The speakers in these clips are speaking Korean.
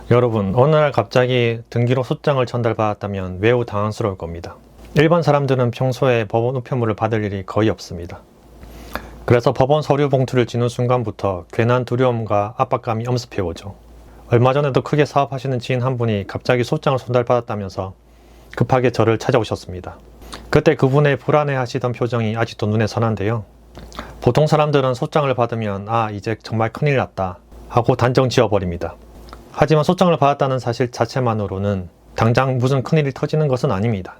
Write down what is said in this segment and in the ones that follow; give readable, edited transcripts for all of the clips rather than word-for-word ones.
여러분, 어느 날 갑자기 등기로 소장을 전달받았다면 매우 당황스러울 겁니다. 일반 사람들은 평소에 법원 우편물을 받을 일이 거의 없습니다. 그래서 법원 서류 봉투를 쥐는 순간부터 괜한 두려움과 압박감이 엄습해 오죠. 얼마 전에도 크게 사업하시는 지인 한 분이 갑자기 소장을 전달받았다면서 급하게 저를 찾아오셨습니다. 그때 그분의 불안해하시던 표정이 아직도 눈에 선한데요. 보통 사람들은 소장을 받으면 이제 정말 큰일 났다 하고 단정 지어버립니다. 하지만 소장을 받았다는 사실 자체만으로는 당장 무슨 큰일이 터지는 것은 아닙니다.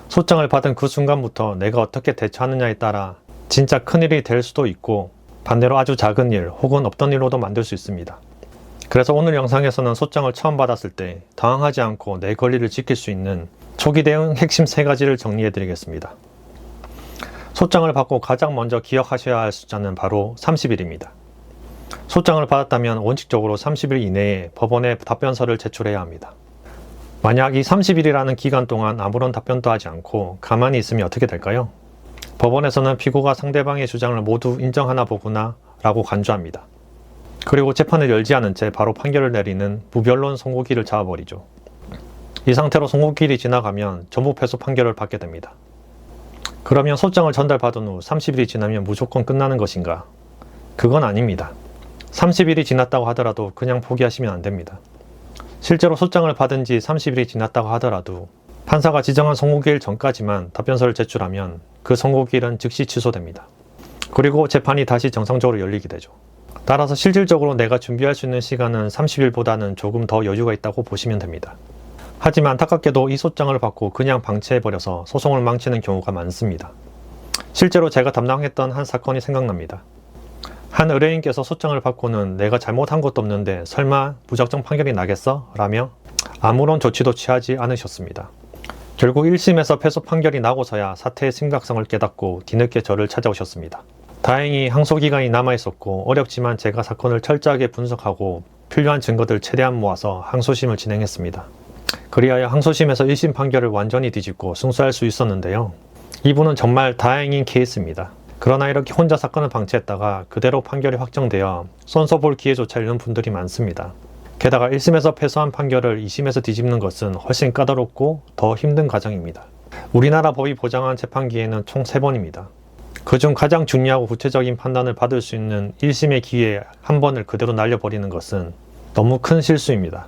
소장을 받은 그 순간부터 내가 어떻게 대처하느냐에 따라 진짜 큰일이 될 수도 있고 반대로 아주 작은 일 혹은 없던 일로도 만들 수 있습니다. 그래서 오늘 영상에서는 소장을 처음 받았을 때 당황하지 않고 내 권리를 지킬 수 있는 초기 대응 핵심 3가지를 정리해 드리겠습니다. 소장을 받고 가장 먼저 기억하셔야 할 숫자는 바로 30일입니다. 소장을 받았다면 원칙적으로 30일 이내에 법원에 답변서를 제출해야 합니다. 만약 이 30일이라는 기간 동안 아무런 답변도 하지 않고 가만히 있으면 어떻게 될까요? 법원에서는 피고가 상대방의 주장을 모두 인정하나 보구나 라고 간주합니다. 그리고 재판을 열지 않은 채 바로 판결을 내리는 무변론 선고기를 잡아버리죠. 이 상태로 선고기일이 지나가면 전부 패소 판결을 받게 됩니다. 그러면 소장을 전달받은 후 30일이 지나면 무조건 끝나는 것인가? 그건 아닙니다. 30일이 지났다고 하더라도 그냥 포기하시면 안 됩니다. 실제로 소장을 받은 지 30일이 지났다고 하더라도 판사가 지정한 선고기일 전까지만 답변서를 제출하면 그 선고기일은 즉시 취소됩니다. 그리고 재판이 다시 정상적으로 열리게 되죠. 따라서 실질적으로 내가 준비할 수 있는 시간은 30일보다는 조금 더 여유가 있다고 보시면 됩니다. 하지만 안타깝게도 이 소장을 받고 그냥 방치해버려서 소송을 망치는 경우가 많습니다. 실제로 제가 담당했던 한 사건이 생각납니다. 한 의뢰인께서 소장을 받고는 내가 잘못한 것도 없는데 설마 무작정 판결이 나겠어? 라며 아무런 조치도 취하지 않으셨습니다. 결국 1심에서 패소 판결이 나고서야 사태의 심각성을 깨닫고 뒤늦게 저를 찾아오셨습니다. 다행히 항소기간이 남아있었고 어렵지만 제가 사건을 철저하게 분석하고 필요한 증거들 최대한 모아서 항소심을 진행했습니다. 그리하여 항소심에서 1심 판결을 완전히 뒤집고 승소할 수 있었는데요. 이분은 정말 다행인 케이스입니다. 그러나 이렇게 혼자 사건을 방치했다가 그대로 판결이 확정되어 손써볼 기회조차 잃는 분들이 많습니다. 게다가 1심에서 패소한 판결을 2심에서 뒤집는 것은 훨씬 까다롭고 더 힘든 과정입니다. 우리나라 법이 보장한 재판 기회는 총 3번입니다. 그중 가장 중요하고 구체적인 판단을 받을 수 있는 1심의 기회 한 번을 그대로 날려버리는 것은 너무 큰 실수입니다.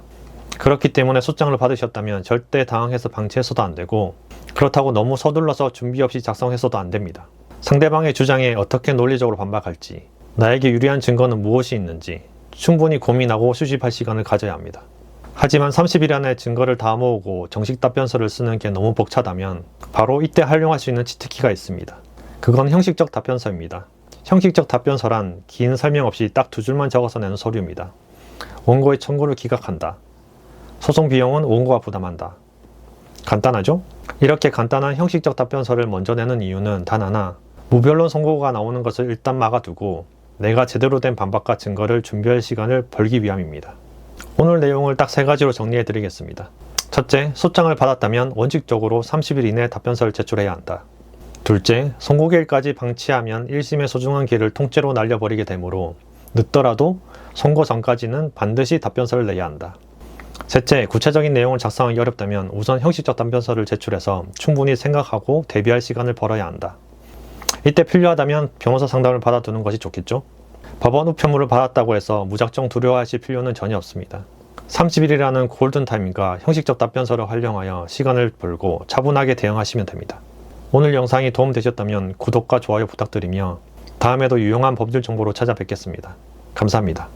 그렇기 때문에 소장을 받으셨다면 절대 당황해서 방치해서도 안 되고 그렇다고 너무 서둘러서 준비 없이 작성해서도 안 됩니다. 상대방의 주장에 어떻게 논리적으로 반박할지, 나에게 유리한 증거는 무엇이 있는지 충분히 고민하고 수집할 시간을 가져야 합니다. 하지만 30일 안에 증거를 다 모으고 정식 답변서를 쓰는 게 너무 벅차다면 바로 이때 활용할 수 있는 치트키가 있습니다. 그건 형식적 답변서입니다. 형식적 답변서란 긴 설명 없이 딱 2줄만 적어서 내는 서류입니다. 원고의 청구를 기각한다. 소송 비용은 원고가 부담한다. 간단하죠? 이렇게 간단한 형식적 답변서를 먼저 내는 이유는 단 하나, 무변론 선고가 나오는 것을 일단 막아두고 내가 제대로 된 반박과 증거를 준비할 시간을 벌기 위함입니다. 오늘 내용을 딱 3가지로 정리해 드리겠습니다. 첫째, 소장을 받았다면 원칙적으로 30일 이내 답변서를 제출해야 한다. 둘째, 선고기일까지 방치하면 1심의 소중한 기회를 통째로 날려버리게 되므로 늦더라도 선고 전까지는 반드시 답변서를 내야 한다. 셋째, 구체적인 내용을 작성하기 어렵다면 우선 형식적 답변서를 제출해서 충분히 생각하고 대비할 시간을 벌어야 한다. 이때 필요하다면 변호사 상담을 받아두는 것이 좋겠죠? 법원 우편물을 받았다고 해서 무작정 두려워하실 필요는 전혀 없습니다. 30일이라는 골든타임과 형식적 답변서를 활용하여 시간을 벌고 차분하게 대응하시면 됩니다. 오늘 영상이 도움되셨다면 구독과 좋아요 부탁드리며 다음에도 유용한 법률 정보로 찾아뵙겠습니다. 감사합니다.